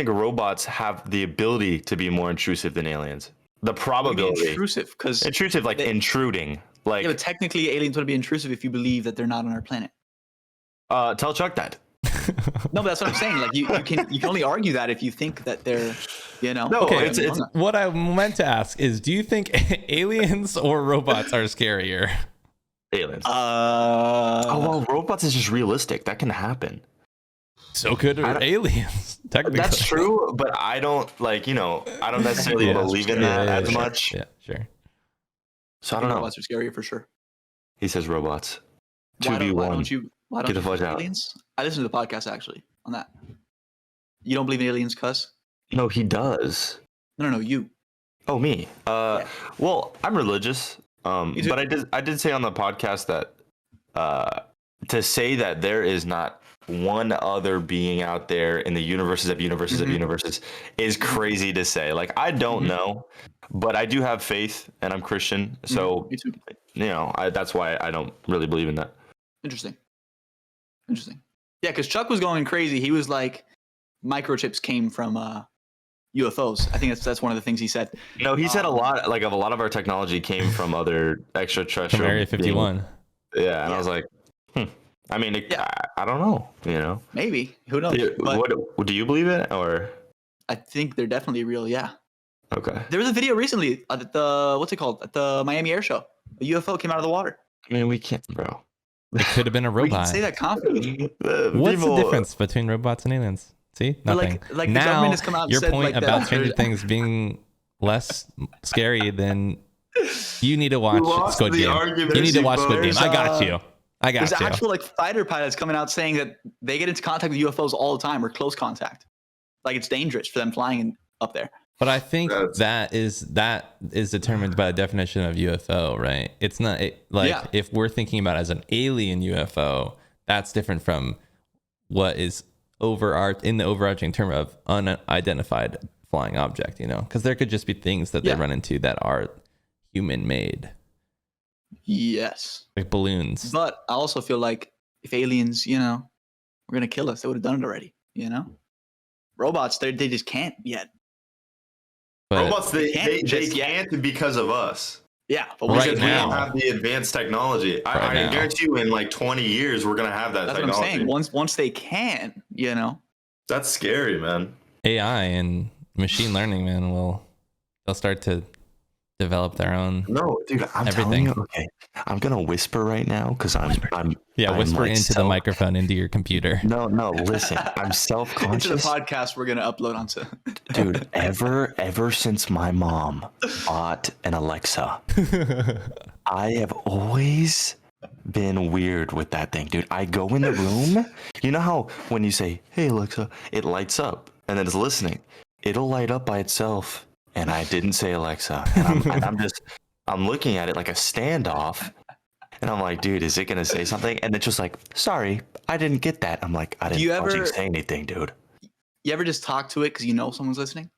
robots have the ability to be more intrusive than aliens. The probability. Intrusive, because like intruding. Like, yeah, but technically aliens would be intrusive if you believe that they're not on our planet. tell Chuck that. No, but that's what I'm saying. Like you can only argue that if you think that they're, No. Okay, it's what I meant to ask is, do you think aliens or robots are scarier? Aliens. Well, robots is just realistic. That can happen. So could aliens, technically. That's true, but I don't I don't necessarily believe in that as much. Yeah, sure. So I don't know. Robots are scarier for sure. He says robots. Why 2v1. don't Get the fudge out. Aliens? I listened to the podcast actually on that. You don't believe in aliens, cuss? No, he does. No, you. Oh, me. Well, I'm religious. But I did say on the podcast that to say that there is not one other being out there in the universes of universes is crazy to say. Like, I don't know, but I do have faith and I'm Christian. So, Me too. That's why I don't really believe in that. Interesting. Yeah, because Chuck was going crazy. He was like, microchips came from UFOs. I think that's one of the things he said. No, he said a lot of our technology came from other extraterrestrial. From Area 51. Yeah, and I was like, I mean, I don't know. Maybe. Who knows? What do you believe it, or? I think they're definitely real. Yeah. Okay. There was a video recently at what's it called? At the Miami Air Show. A UFO came out of the water. I mean, we can't, bro. It could have been a robot. We can say that confidently. What's the difference between robots and aliens? See, nothing. Like now, the government has come out and your said point like about that. Stranger Things being less scary than you need to watch Squid Game. You need to watch Squid Game. I got you. There's actual like fighter pilots coming out saying that they get into contact with UFOs all the time, or close contact. Like it's dangerous for them flying up there. But I think that is determined by the definition of UFO, right? It's not if we're thinking about it as an alien UFO, that's different from what is in the overarching term of unidentified flying object, because there could just be things that they run into that are human made. Yes. Like balloons. But I also feel like if aliens, were going to kill us, they would have done it already, Robots, they just can't yet. But robots, they can't because of us. Yeah, but we don't have the advanced technology. I guarantee you in like 20 years, we're going to have that technology. That's what I'm saying. Once they can, That's scary, man. AI and machine learning, man, they'll start to develop their own. No, dude, I'm telling you. Okay, I'm gonna whisper right now because I'm whisper into the microphone into your computer. No, listen, I'm self-conscious. Into the podcast we're gonna upload onto. Dude, ever since my mom bought an Alexa, I have always been weird with that thing, dude. I go in the room. You know how when you say, "Hey Alexa," it lights up and then it's listening. It'll light up by itself. And I didn't say Alexa. And I'm looking at it like a standoff. And I'm like, dude, is it going to say something? And it's just like, sorry, I didn't get that. I'm like, I didn't want you to say anything, dude. You ever just talk to it because someone's listening?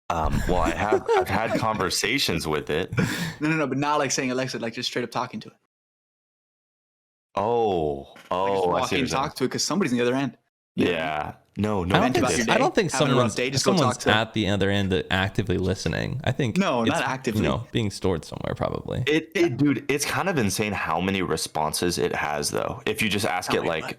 Well, I've had conversations with it. No, but not like saying Alexa, like just straight up talking to it. Oh, I see. Talk to it because somebody's on the other end. Yeah. No. I don't think someone's at the other end actively listening. I think not actively. Being stored somewhere probably. Dude, it's kind of insane how many responses it has though. If you just ask it like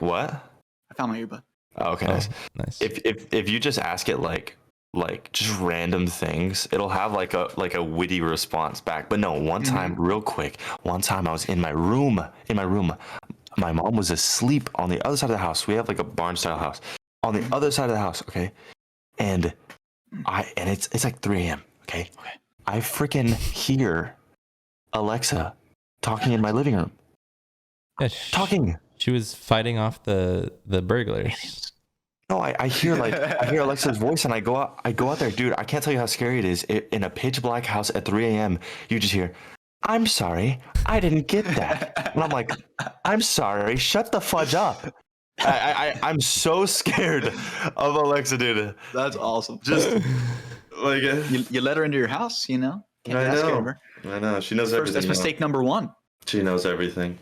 what? I found my earbud. Oh, okay, nice. Nice. If you just ask it like, like just random things, it'll have like a witty response back. But no, one time, real quick, one time I was in my room. My mom was asleep on the other side of the house. We have like a barn style house on the other side of the house. Okay, and it's like 3 a.m. Okay, I freaking hear Alexa talking in my living room. Yeah, talking. She was fighting off the burglars. No, I hear Alexa's voice, and I go out there, dude. I can't tell you how scary it is. In a pitch black house at 3 a.m., you just hear, "I'm sorry, I didn't get that," and I'm like, "I'm sorry, shut the fudge up." I'm so scared of Alexa, dude. That's awesome. Just like you let her into your house, you know. Can't be that scared of her. I know. She knows everything. That's mistake number one. She knows everything.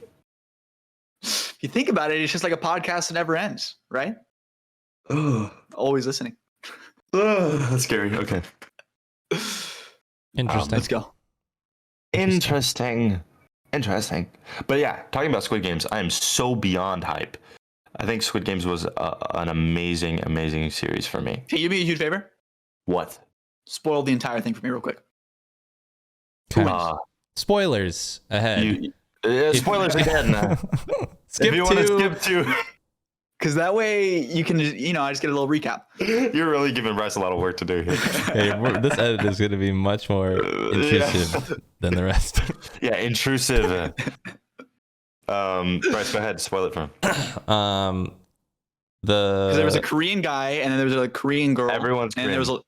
If you think about it, it's just like a podcast that never ends, right? Always listening. That's scary. Okay. Interesting. Let's go. Interesting. But yeah, talking about Squid Games, I am so beyond hype. I think Squid Games was an amazing series for me. Can you be a huge favor? What? Spoil the entire thing for me real quick. Spoilers ahead. Spoilers again. Skip if you want to to skip to, because that way you can just, I just get a little recap. You're really giving Bryce a lot of work to do here. Hey, this edit is going to be much more intrusive than the rest. Yeah, intrusive. Bryce, go ahead. Spoil it for him. There was a Korean guy, and then there was a Korean girl. Everyone's Korean. And there was okay.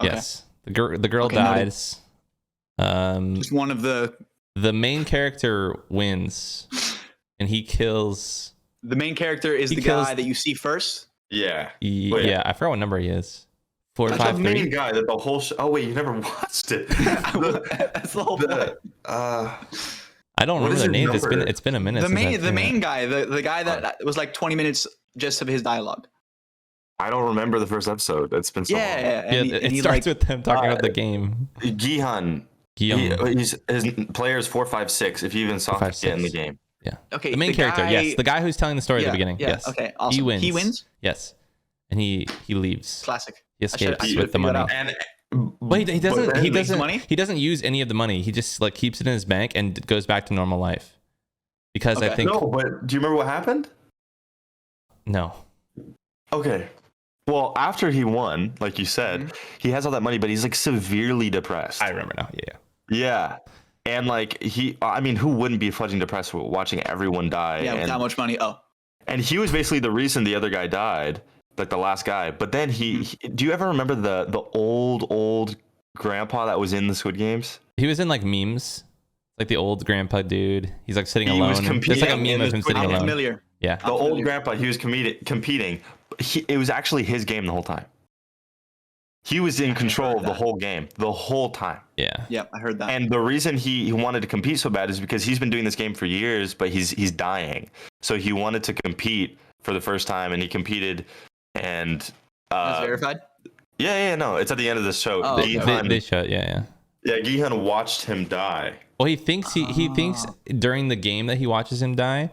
Yes, the girl dies. Just one of the main character wins, and he kills. The main character is the guy that you see first. Yeah. Yeah, I forgot what number he is. 4, 5, 3. The main guy that the whole. Oh wait, you never watched it. That's the whole point. I don't remember the names. It's been a minute. The main guy, the guy that was like 20 minutes just of his dialogue. I don't remember the first episode. It's been so long. It starts with them talking about the game. Gihan. His player is 4, 5, 6. If you even saw it in the game. Yeah. Okay. The main character, yes. The guy who's telling the story at the beginning. Yeah. Yes. Okay. Awesome. He wins. Yes. And he leaves. Classic. He escapes with the money. Wait, he doesn't use any of the money. He just like keeps it in his bank and goes back to normal life. Because I think. No, but do you remember what happened? No. Okay. Well, after he won, like you said, he has all that money, but he's like severely depressed. I remember now. Yeah. Yeah. And like who wouldn't be fucking depressed watching everyone die? Yeah, with that much money. Oh. And he was basically the reason the other guy died, like the last guy. But then he do you ever remember the old grandpa that was in the Squid Games? He was in like memes, like the old grandpa dude. He's like sitting alone. There's like a meme of him sitting alone. Familiar. Yeah. The old grandpa, he was competing. It was actually his game the whole time. He was in control of the whole game the whole time. Yeah. Yep, I heard that. And the reason he wanted to compete so bad is because he's been doing this game for years, but he's dying. So he wanted to compete for the first time, and he competed. And That's verified? Yeah, no, it's at the end of the show. Oh, they show it, yeah. Yeah, Gihan watched him die. Well, he thinks he thinks during the game that he watches him die,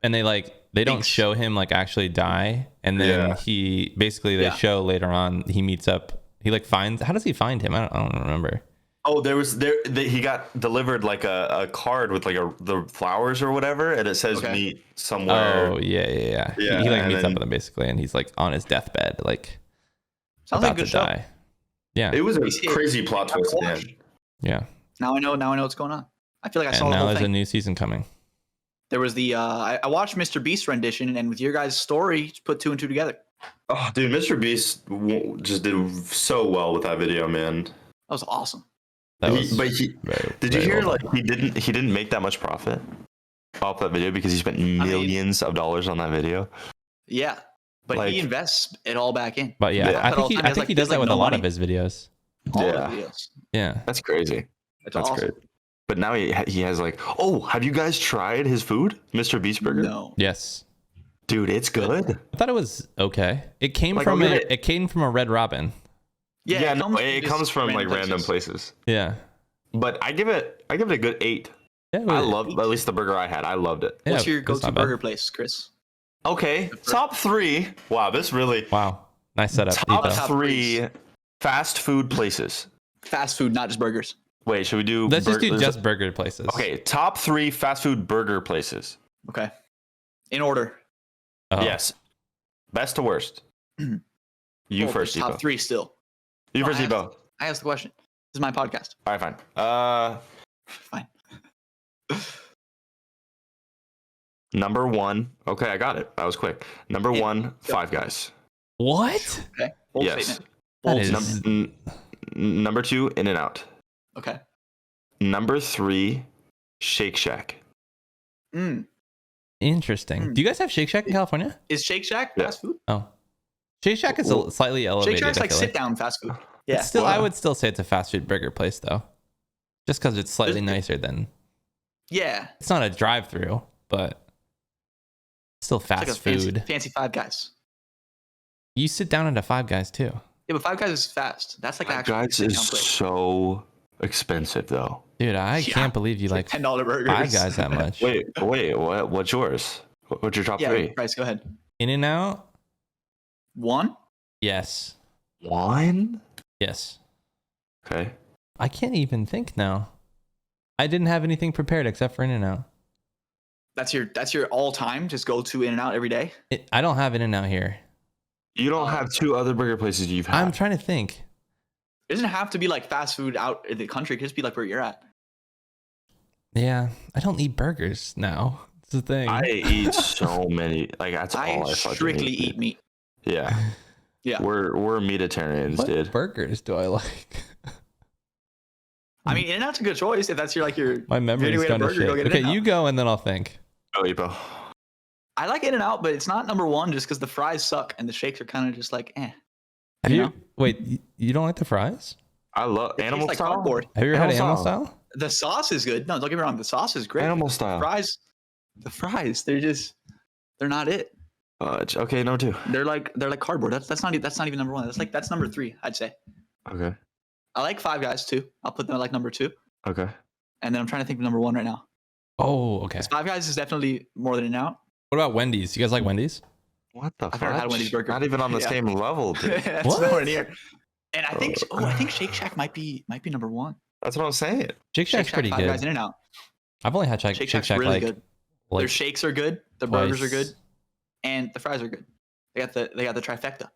and they don't show him like actually die, and then they show later on he meets up. He like finds. How does he find him? I don't remember. Oh, he got delivered like a card with like the flowers or whatever, and it says meet somewhere. Oh yeah. He like meets up with him basically, and he's like on his deathbed, like sounds about like a good to show. die. Yeah, it was a crazy plot twist. Yeah. Now I know what's going on. I feel like I saw the now whole there's thing. a new season coming. There was the I watched Mr. Beast's rendition, and with your guys' story, just put 2 and 2 together. Oh, dude, Mr. Beast just did so well with that video, man. That was awesome. Did you hear like he didn't make that much profit off that video because he spent millions of dollars on that video? Yeah, but he invests it all back in. But I think he does that with a lot of his videos. Yeah, that's crazy. That's awesome. Great. But now he has like, have you guys tried his food, Mr. Beast Burger? No. Yes. Dude, it's good. I thought it was okay. It came from a Red Robin. Yeah, it comes from like random places. Yeah. But I give it a good 8. Yeah, I loved at least the burger I had. I loved it. What's your go-to burger place, Chris? Okay, top 3. Wow, this really. Wow, nice setup. Top 3 Fast food places. Fast food, not just burgers. Wait, should we do? Let's just do just burger places. Okay, top 3 fast food burger places. Okay. In order. Oh. Yes. Best to worst. You first, Top Epo. 3 still. You first, Epo. I asked the question. This is my podcast. All right, fine. Fine. Number 1. Okay, I got it. That was quick. Number 1, Five Guys. What? Okay. Bold Yes. statement. That Bold is- statement. Number 2, In-N-Out. Okay. Number 3, Shake Shack. Interesting. Do you guys have Shake Shack in California? Is Shake Shack Yeah. fast food? Oh, Shake Shack is slightly elevated. Shake Shack's I like feel sit down fast food. Yeah. It's still, I would still say it's a fast food burger place though, just because it's slightly nicer than. Yeah. It's not a drive-through, but still fast It's like a food. fancy Five Guys. You sit down at a Five Guys too. Yeah, but Five Guys is fast. That's like Five actually Guys sit is down place. so expensive, though. Dude, I Yeah. can't believe you like $10 burgers. Five Guys that much. Wait, what? What's yours? What's your top Yeah, 3? Bryce, go ahead. In-N-Out? 1? Yes. 1? Yes. Okay. I can't even think now. I didn't have anything prepared except for In-N-Out. That's your all time. Just go to In-N-Out every day. I don't have In-N-Out here. You don't have 2 other burger places you've had. I'm trying to think. It doesn't have to be like fast food out in the country. It could just be like where you're at. Yeah, I don't eat burgers now. It's the thing. I eat so many. Like that's all I I fucking strictly eat meat. Yeah. Yeah. We're meatitarians, What dude. burgers do I like? I mean, In-N-Out's a good choice if that's your like your. My memory's way to kind of burger, shit. go get Okay, In-N-Out. you go and then I'll think. Oh, Epo. I like In-N-Out, but it's not number 1 just because the fries suck and the shakes are kind of just like eh. Have You you? know? Wait, you don't like the fries? I love It animal tastes like style. cardboard. Have you ever had Animal animal style. style? The sauce is good. No, don't get me wrong. The sauce is great. Animal style. The fries, they're not it. Okay, number 2. They're like cardboard. That's not even number 1. That's number 3. I'd say. Okay. I like Five Guys too. I'll put them at like number 2. Okay. And then I'm trying to think of number 1 right now. Oh, okay. Five Guys is definitely more than In-N-Out. What about Wendy's? You guys like Wendy's? What the I've fuck? never had a Wendy's burger. Not even on the Yeah. same level, dude. That's What? nowhere near. And I think Shake Shack might be number 1. That's what I'm saying. Shake Shack's pretty Five Guys good. In-N-Out. I've only had Shake Shack's Shack really like, good. Their shakes are good. The burgers are twice. good, and the fries are good. They got the trifecta.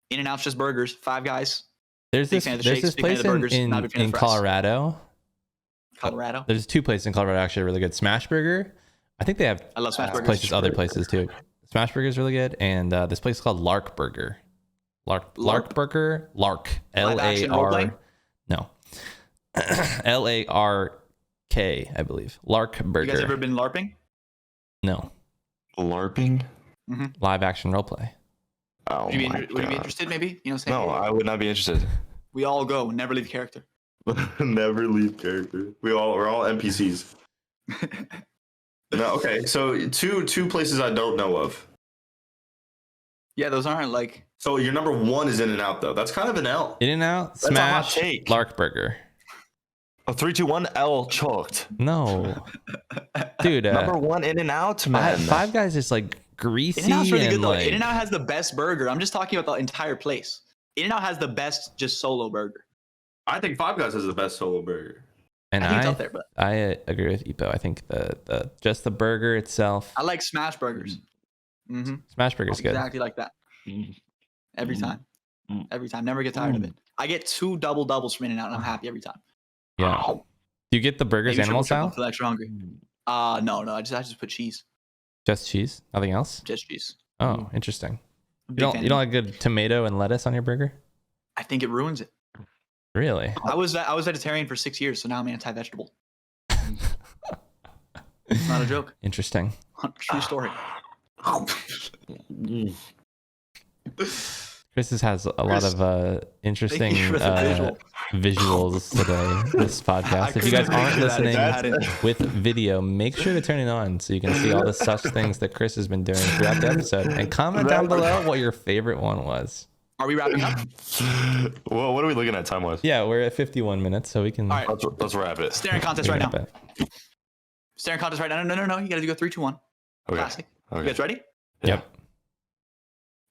In-N-Out's just burgers. Five Guys, There's big this fan of the there's shakes, this big fan of place the burgers, not a big fan of in the fries. Colorado. Colorado. There's 2 places in Colorado actually really good. Smash Burger. I think they have I love Smash burgers. places, other places too. Smash Burger is really good, and this place is called Lark Burger. Lark Burger. Lark. Live action role playing? No. LARK, I believe. Lark Burger. You guys ever been LARPing? No. LARPing? Live action role play. Oh Would you my be god. interested? Maybe saying No, I would not be interested. we all go, never leave character. Never leave character. We're all NPCs. No, okay. So two places I don't know of. Yeah, those aren't like. So your number 1 is In-N-Out though. That's kind of an L. In-N-Out, That's a hot Smash, take. Lark Burger. A 3, 2, 1 L chalked. No. Dude, Number 1 In-N-Out, man. Five Guys is like greasy In-N-Out's really and good though. like In-N-Out has the best burger. I'm just talking about the entire place. In-N-Out has the best just solo burger. I think Five Guys has the best solo burger. and I think it's out there, but I agree with Epo. I think the just the burger itself. I like smash burgers. Mm-hmm. Smash Burger's good. Exactly like that. Every time. Every time. Never get tired of it. I get 2 double doubles from In-N-Out and I'm happy every time. Yeah. Do you get the burgers Maybe animal triple style? feel extra hungry. No. I just put cheese. Just cheese? Nothing else? Just cheese. Oh, interesting. You Big fan. don't like good tomato and lettuce on your burger? I think it ruins it. Really? I was vegetarian for 6 years, so now I'm anti-vegetable. It's not a joke. Interesting. True story. Chris has a lot of interesting you for the visuals today. This podcast. If you guys aren't listening with video, make sure to turn it on so you can see all the such things that Chris has been doing throughout the episode. And comment down below what your favorite one was. Are we wrapping up? Well, what are we looking at time-wise? Yeah, we're at 51 minutes, so we can. All right. Let's wrap it. Staring contest right now. Staring contest right now. No. You got to do a 3, 2, 1. Okay. Classic. Okay. You guys ready? Yep.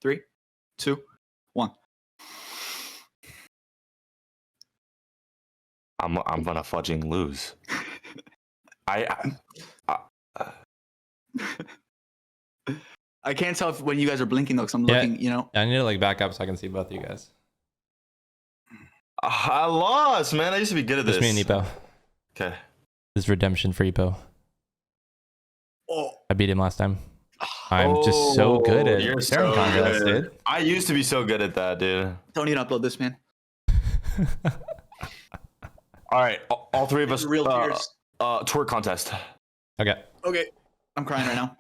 3, 2, 1. I'm gonna fudging lose. I I can't tell if when you guys are blinking though, because I'm Yeah. looking. You know. I need to like back up so I can see both of you guys. I lost, man. I used to be good at this. Just me and Epo. Okay. This is redemption for Epo. Oh. I beat him last time. I'm just so good at You're staring so contests, good. dude. I used to be so good at that, dude. Don't even upload this, man. All right, all three of us. Real tears. Twerk contest. Okay. Okay. I'm crying right now.